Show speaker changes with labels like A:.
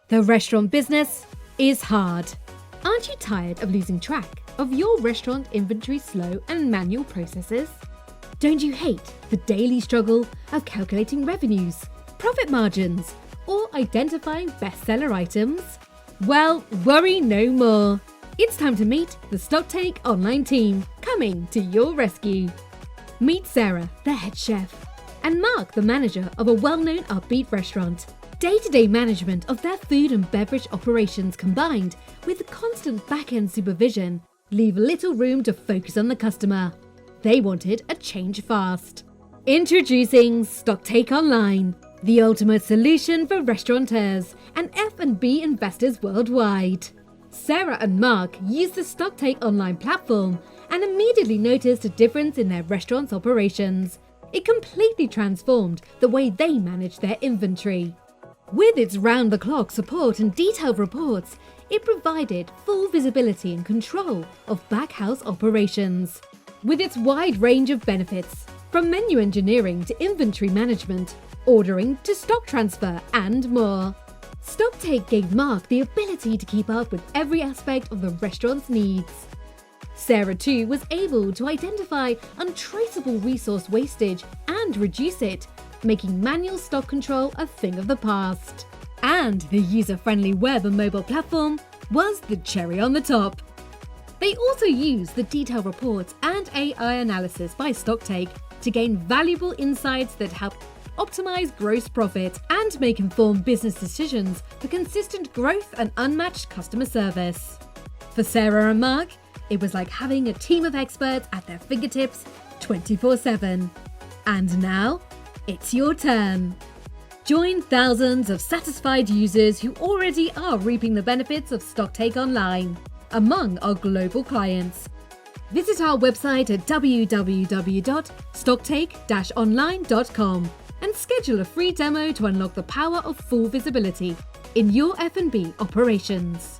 A: The restaurant business is hard. Aren't you tired of losing track of your restaurant inventory slow and manual processes? Don't you hate the daily struggle of calculating revenues, profit margins, or identifying bestseller items? Well, worry no more. It's time to meet the StockTake Online team coming to your rescue. Meet Sarah, the head chef, and Mark, the manager of a well-known upbeat restaurant. Day-to-day management of their food and beverage operations combined with constant back-end supervision leave little room to focus on the customer. They wanted a change fast. Introducing StockTake Online, the ultimate solution for restaurateurs and F&B investors worldwide. Sarah and Mark used the StockTake Online platform and immediately noticed a difference in their restaurant's operations. It completely transformed the way they managed their inventory. With its round-the-clock support and detailed reports, it provided full visibility and control of back-house operations. With its wide range of benefits, from menu engineering to inventory management, ordering to stock transfer and more, StockTake gave Mark the ability to keep up with every aspect of the restaurant's needs. Sarah too was able to identify untraceable resource wastage and reduce it, making manual stock control a thing of the past. And the user-friendly web and mobile platform was the cherry on the top. They also used the detailed reports and AI analysis by StockTake to gain valuable insights that help optimize gross profit and make informed business decisions for consistent growth and unmatched customer service. For Sarah and Mark, it was like having a team of experts at their fingertips 24/7. And now, it's your turn. Join thousands of satisfied users who already are reaping the benefits of StockTake Online among our global clients. Visit our website at www.stocktake-online.com and schedule a free demo to unlock the power of full visibility in your F&B operations.